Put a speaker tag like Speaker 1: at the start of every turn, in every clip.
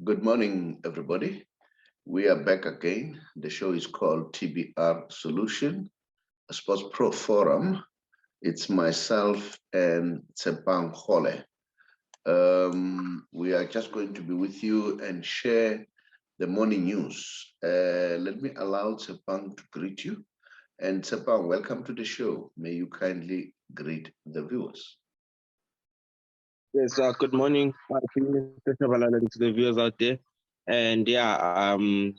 Speaker 1: Good morning, everybody. We are back again. The show is called TBR Solution, a Sports Pro Forum. It's myself and Tshepang Last Born Kgole. We are just going to be with you and share the morning news. Let me allow Tshepang to greet you. And Tshepang, welcome to the show. May you kindly greet the viewers.
Speaker 2: Yes, good morning, Mr. Shabalala, to the viewers out there. And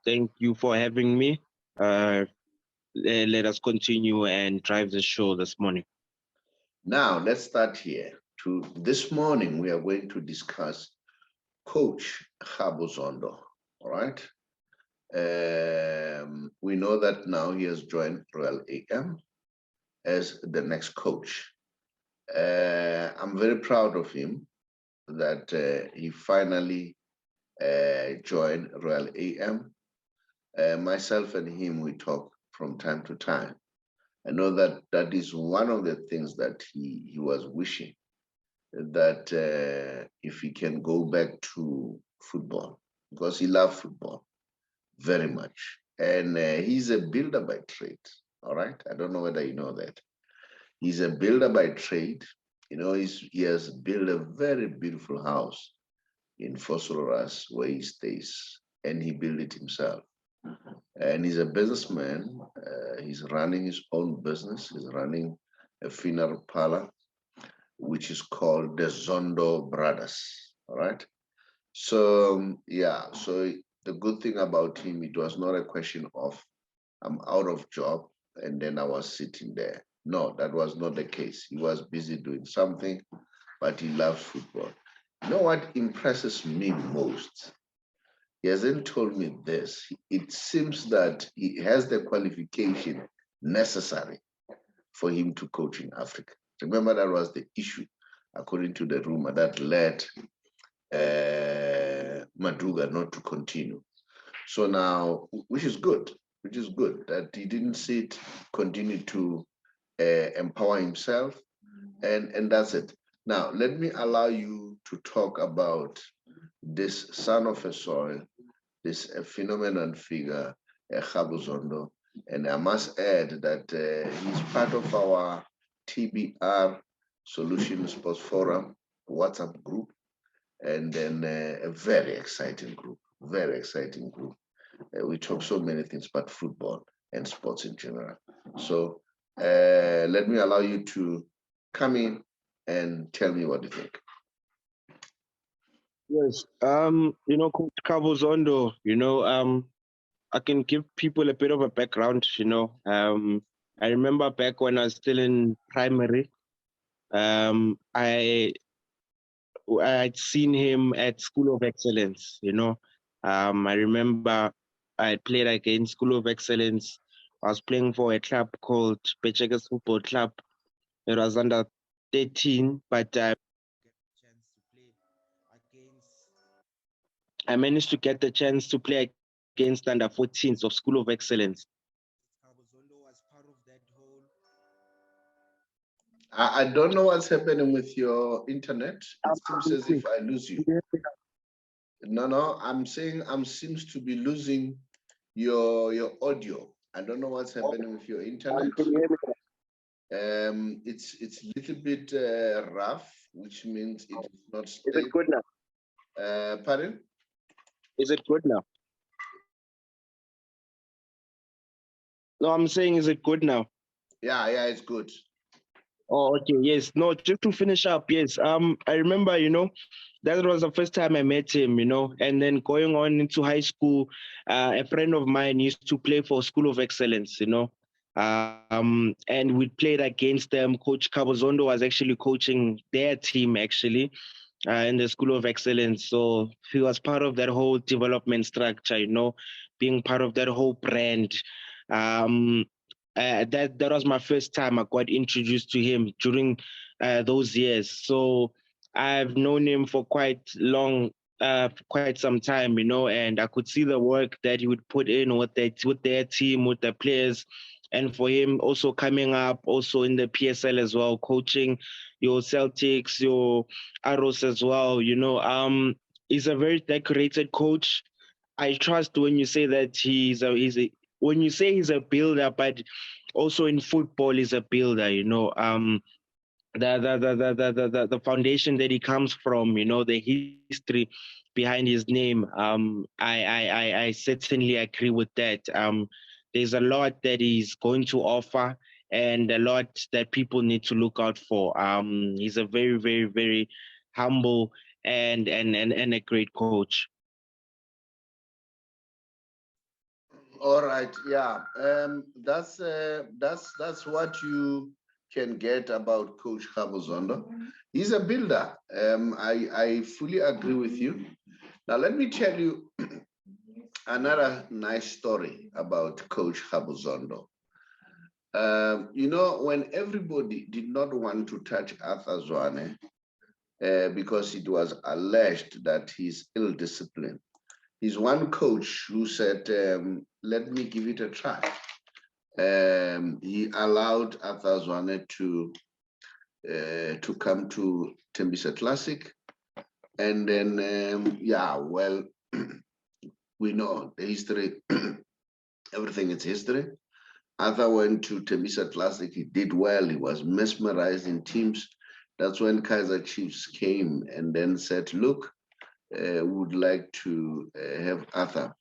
Speaker 2: thank you for having me. Let us continue and drive the show this morning.
Speaker 1: Now, let's start here. This morning, we are going to discuss Coach Khabo Zondo, all right? We know that now he has joined Royal AM as the next coach. I'm very proud of him that he finally joined Royal AM. Myself and him, we talk from time to time. I know that that is one of the things that he was wishing, that if he can go back to football, because he loved football very much. And he's a builder by trade, all right? I don't know whether you know that. He's a builder by trade. You know, he has built a very beautiful house in Fossororas where he stays, and he built it himself. And he's a businessman. He's running his own business. He's running a funeral parlor, which is called the Zondo Brothers, all right? So, so the good thing about him, it was not a question of I'm out of job and then I was sitting there. No, that was not the case. He was busy doing something, but he loves football. You know what impresses me most? He hasn't told me this. It seems that he has the qualification necessary for him to coach in Africa. Remember, that was the issue, according to the rumor, that led Maduga not to continue. So now, which is good, that he didn't sit, continue to empower himself, and that's it. Now, let me allow you to talk about this son of a soil, this phenomenal figure, Khabo Zondo. And I must add that he's part of our TBR Solution Sports Forum WhatsApp group, and then a very exciting group, very exciting group. We talk so many things about football and sports in general. So let me allow you to come in and tell me what you think.
Speaker 2: Yes, Coach Khabo Zondo, I can give people a bit of a background, I remember back when I was still in primary, I'd seen him at School of Excellence, I remember I played against School of Excellence. I was playing for a club called Bechegas Football Club. It was under 13, but I managed to get the chance to play against under 14s of School of Excellence. Khabo Zondo was part of that whole.
Speaker 1: I don't know what's happening with your internet. It seems as if I lose you. No, I'm saying seems to be losing your audio. I don't know what's happening with your internet. It's a little bit rough, which means it is not stable.
Speaker 2: Is it good now?
Speaker 1: Pardon?
Speaker 2: Is it good now? No, I'm saying, is it good now?
Speaker 1: Yeah, it's good.
Speaker 2: Oh, okay, yes. No, just to finish up, yes. I remember, that was the first time I met him, and then going on into high school, a friend of mine used to play for School of Excellence, and we played against them. Coach Khabo Zondo was actually coaching their team, actually, in the School of Excellence. So he was part of that whole development structure, being part of that whole brand. That was my first time I got introduced to him during those years. So I've known him for quite quite some time, and I could see the work that he would put in with their team, with the players, and for him also coming up also in the PSL as well, coaching your Celtics, your Arrows as well. He's a very decorated coach. I trust when you say that when you say he's a builder, but also in football he's a builder. The foundation that he comes from, the history behind his name. I certainly agree with that. There's a lot that he's going to offer and a lot that people need to look out for. He's a very, very, very humble and a great coach.
Speaker 1: All right, yeah. That's what you can get about Coach Khabo Zondo. He's a builder. I fully agree with you. Now let me tell you another nice story about Coach Khabo Zondo. When everybody did not want to touch Arthur Zwane because it was alleged that he's ill-disciplined, he's one coach who said, let me give it a try. He allowed Arthur Zwane to come to Tembisa Classic. And then, we know the history, everything is history. Arthur went to Tembisa Classic, he did well, he was mesmerized in teams. That's when Kaiser Chiefs came and then said, look, would like to have Arthur.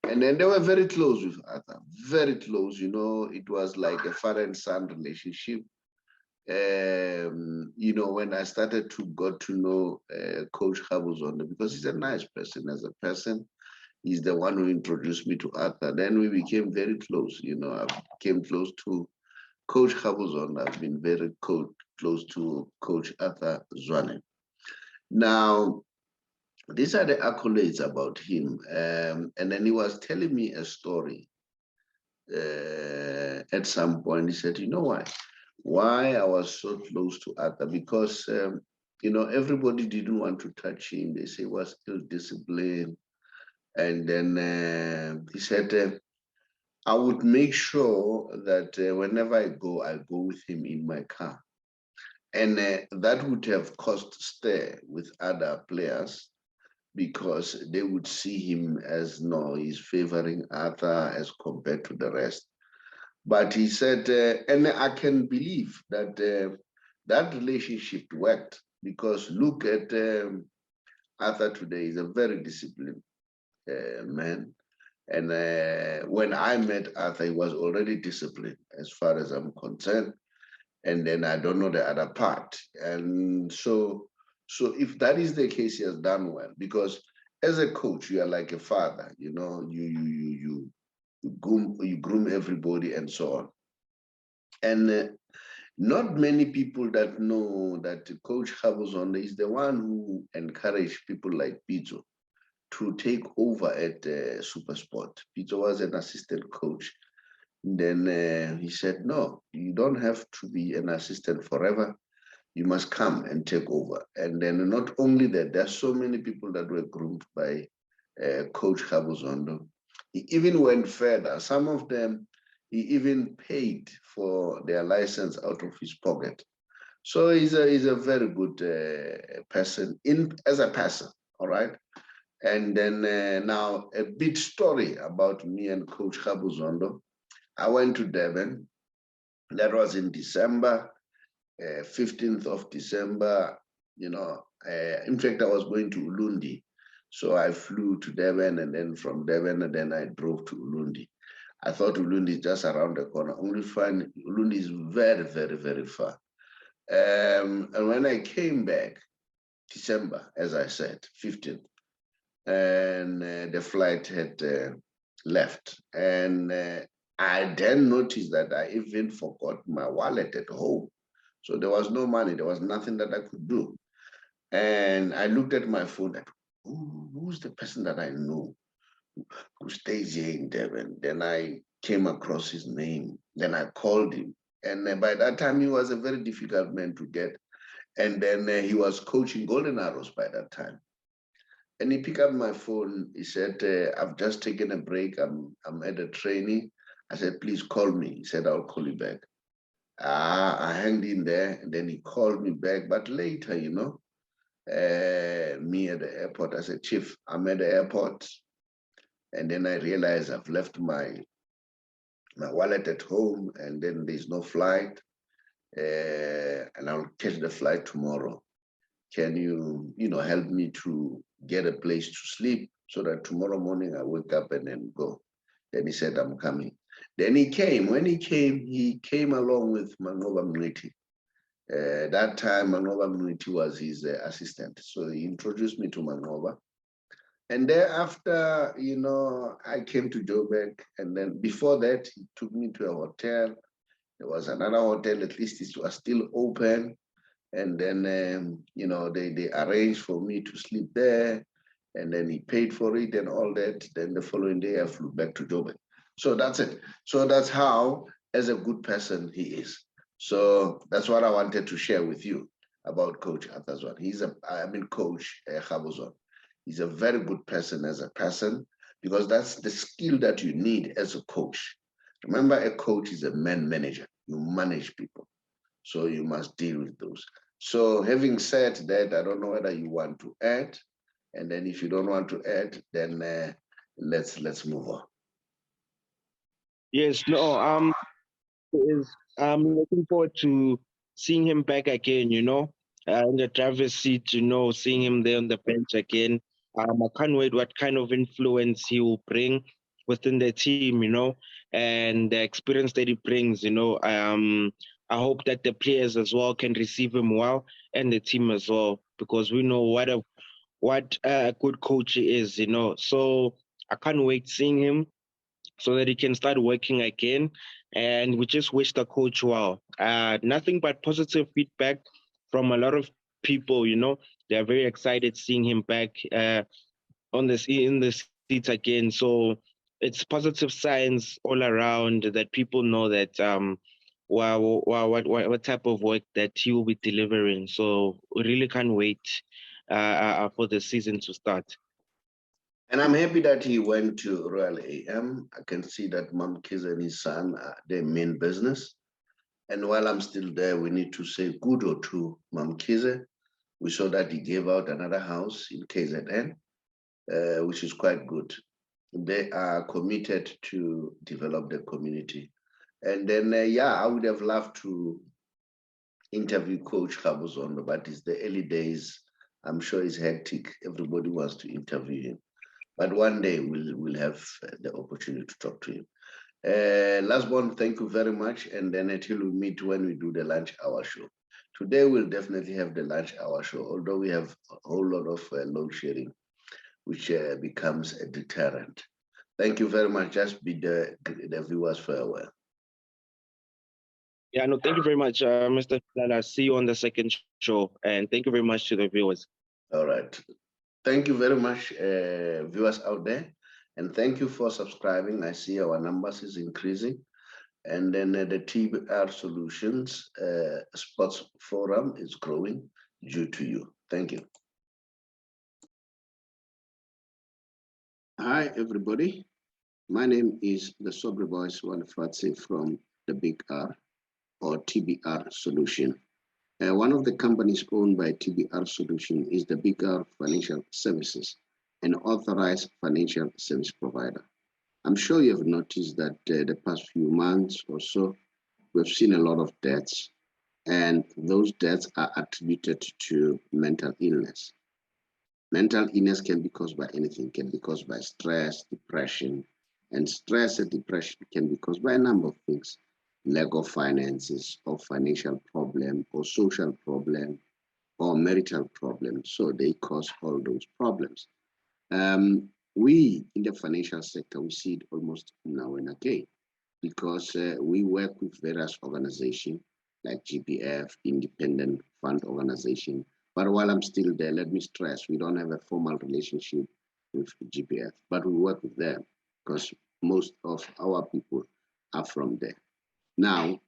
Speaker 1: And then they were very close with Arthur, very close. It was like a father and son relationship. When I started to got to know Coach Khabo Zondo, because he's a nice person as a person, he's the one who introduced me to Arthur. Then we became very close. I became close to Coach Khabo Zondo. I've been very close to Coach Arthur Zwane. Now, these are the accolades about him. And then he was telling me a story at some point. He said, you know why I was so close to Arthur? Because, everybody didn't want to touch him. They say he was ill-disciplined. And then he said, I would make sure that whenever I go with him in my car. And that would have caused stir with other players, because they would see him as, no, he's favoring Arthur as compared to the rest. But he said, and I can believe that that relationship worked, because look at Arthur today. He's a very disciplined man. And when I met Arthur, he was already disciplined as far as I'm concerned. And then I don't know the other part. And so if that is the case, he has done well, because as a coach, you are like a father, you groom everybody and so on. And not many people that know that Coach Khabo Zondo is the one who encouraged people like Pizzo to take over at Supersport. Pizzo was an assistant coach. Then he said, no, you don't have to be an assistant forever. You must come and take over. And then not only that, there's so many people that were groomed by Coach Khabo Zondo. He even went further. Some of them, he even paid for their license out of his pocket. So he's a very good person as a person, all right? And then now a bit story about me and Coach Khabo Zondo. I went to Durban. That was in December, 15th of December. In fact, I was going to Ulundi. So I flew to Durban, and then from Durban, and then I drove to Ulundi. I thought Ulundi is just around the corner. Only find Ulundi is very, very, very far. And when I came back, December, as I said, 15th, and the flight had left. And I then noticed that I even forgot my wallet at home. So there was no money. There was nothing that I could do. And I looked at my phone, like, who's the person that I know who stays here in Devon? Then I came across his name. Then I called him. And by that time, he was a very difficult man to get. And then he was coaching Golden Arrows by that time. And he picked up my phone. He said, I've just taken a break. I'm at a training. I said, please call me. He said, I'll call you back. I hanged in there, and then he called me back, but later, me at the airport. I said, Chief, I'm at the airport. And then I realized I've left my wallet at home, and then there's no flight. And I'll catch the flight tomorrow. Can you, help me to get a place to sleep so that tomorrow morning I wake up and then go? Then he said, I'm coming. Then he came. When he came along with Mangoba Mniti. That time, Mangoba Mniti was his assistant. So he introduced me to Mangoba. And thereafter, I came to Joburg. And then before that, he took me to a hotel. There was another hotel, at least it was still open. And then, they arranged for me to sleep there. And then he paid for it and all that. Then the following day, I flew back to Joburg. So that's it. So that's how, as a good person, he is. So that's what I wanted to share with you about Coach Athazwan. Coach Khabo Zondo. He's a very good person as a person, because that's the skill that you need as a coach. Remember, a coach is a man manager. You manage people. So you must deal with those. So having said that, I don't know whether you want to add. And then if you don't want to add, then let's move on.
Speaker 2: Yes, no, I'm looking forward to seeing him back again, in the driver's seat, seeing him there on the bench again. I can't wait what kind of influence he will bring within the team, and the experience that he brings, I hope that the players as well can receive him well, and the team as well, because we know what a good coach he is, So I can't wait seeing him so that he can start working again. And we just wish the coach well. Nothing but positive feedback from a lot of people. They're very excited seeing him back in the seats again. So it's positive signs all around that people know that what type of work that he will be delivering. So we really can't wait for the season to start.
Speaker 1: And I'm happy that he went to Royal AM. I can see that Mam Kiz and his son are their main business. And while I'm still there, we need to say kudo to Mam Kize. We saw that he gave out another house in KZN, which is quite good. They are committed to develop the community. And then, I would have loved to interview Coach Khabo Zondo, but it's the early days. I'm sure it's hectic. Everybody wants to interview him. But one day we'll have the opportunity to talk to him. Last one, thank you very much. And then until we meet when we do the lunch hour show. Today we'll definitely have the lunch hour show, although we have a whole lot of load sharing, which becomes a deterrent. Thank you very much. Just bid the viewers farewell.
Speaker 2: Yeah, no, thank you very much, Mr. Lala. See you on the second show. And thank you very much to the viewers.
Speaker 1: All right. Thank you very much, viewers out there. And thank you for subscribing. I see our numbers is increasing. And then the TBR Solutions Sports Forum is growing due to you. Thank you. Hi, everybody. My name is the Saubrey Boyz Walefatshe from the Big R, or TBR Solution. One of the companies owned by TBR Solution is the Big R Financial Services, an authorized financial service provider. I'm sure you have noticed that the past few months or so, we've seen a lot of deaths, and those deaths are attributed to mental illness. Mental illness can be caused by anything, can be caused by stress, depression, and stress and depression can be caused by a number of things: lack of finances, or financial problem, or social problem, or marital problem. So they cause all those problems. We in the financial sector, we see it almost now and again, because we work with various organizations like GPF, Independent Fund Organization. But while I'm still there, let me stress, we don't have a formal relationship with GPF, but we work with them because most of our people are from there. Now,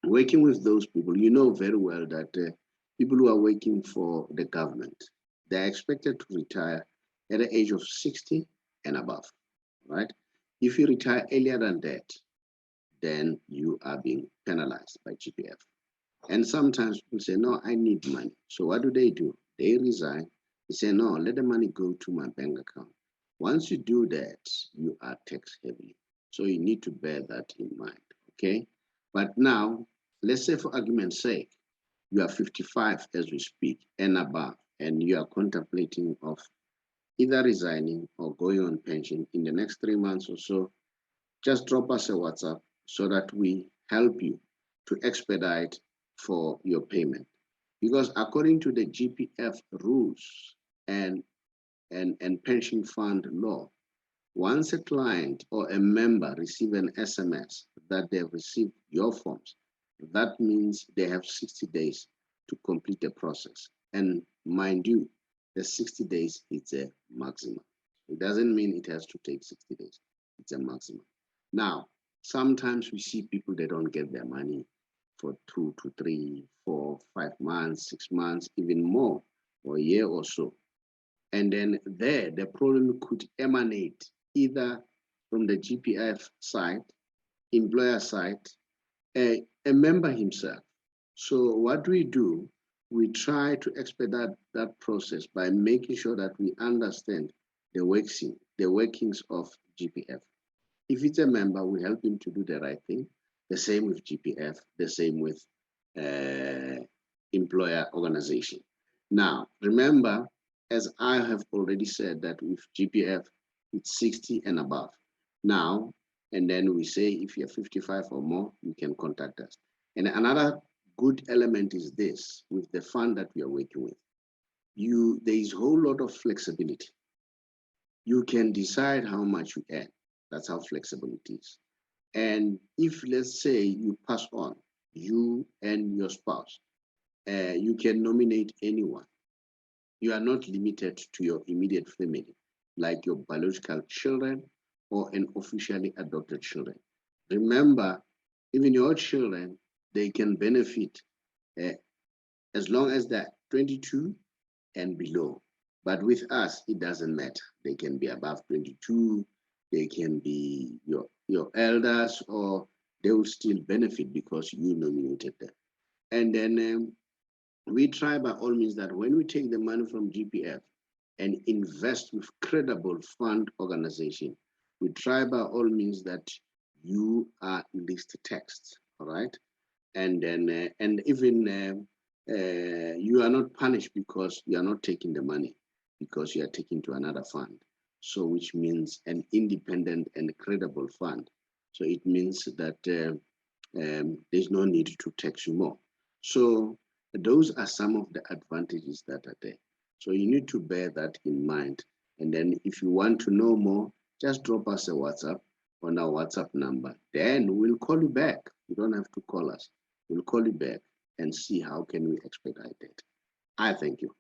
Speaker 1: working with those people, you know very well that people who are working for the government, they're expected to retire at the age of 60 and above, right? If you retire earlier than that, then you are being penalized by GPF. And sometimes people say, no, I need money. So what do?
Speaker 3: they resign, they say, no, let the money go to my bank account. Once you do that, you are tax heavy. So you need to bear that in mind, okay? But now, let's say for argument's sake, you are 55 as we speak and above, and you are contemplating of either resigning or going on pension in the next 3 months or so, just drop us a WhatsApp so that we help you to expedite for your payment. Because according to the GPF rules and pension fund law, once a client or a member receive an SMS that they've received your forms, that means they have 60 days to complete the process. And mind you, the 60 days is a maximum. It doesn't mean it has to take 60 days. It's a maximum. Now, sometimes we see people, they don't get their money for 2 to 3, 4, 5 months, 6 months, even more, or a year or so. And then there, the problem could emanate either from the GPF side, employer side, a member himself. So what we do, we try to expedite that process by making sure that we understand the workings of GPF. If it's a member, we help him to do the right thing. The same with GPF, the same with employer organization. Now, remember, as I have already said, that with GPF, it's 60 and above. Now, and then we say if you're 55 or more, you can contact us. And another good element is this, with the fund that we are working with. There is a whole lot of flexibility. You can decide how much you earn. That's how flexible it is. And if, let's say, you pass on, you and your spouse, you can nominate anyone. You are not limited to your immediate family, like your biological children or an officially adopted children. Remember, even your children, they can benefit as long as they're 22 and below. But with us, it doesn't matter. They can be above 22, they can be your elders, or they will still benefit because you nominated them. And then we try by all means that when we take the money from GPF and invest with credible fund organization, we try by all means that you are least taxed, all right? And then, and even you are not punished because you are not taking the money, because you are taking to another fund. So which means an independent and credible fund. So it means that there's no need to tax you more. So those are some of the advantages that are there. So you need to bear that in mind. And then if you want to know more, just drop us a WhatsApp on our WhatsApp number. Then we'll call you back. You don't have to call us. We'll call you back and see how can we expedite it. I thank you.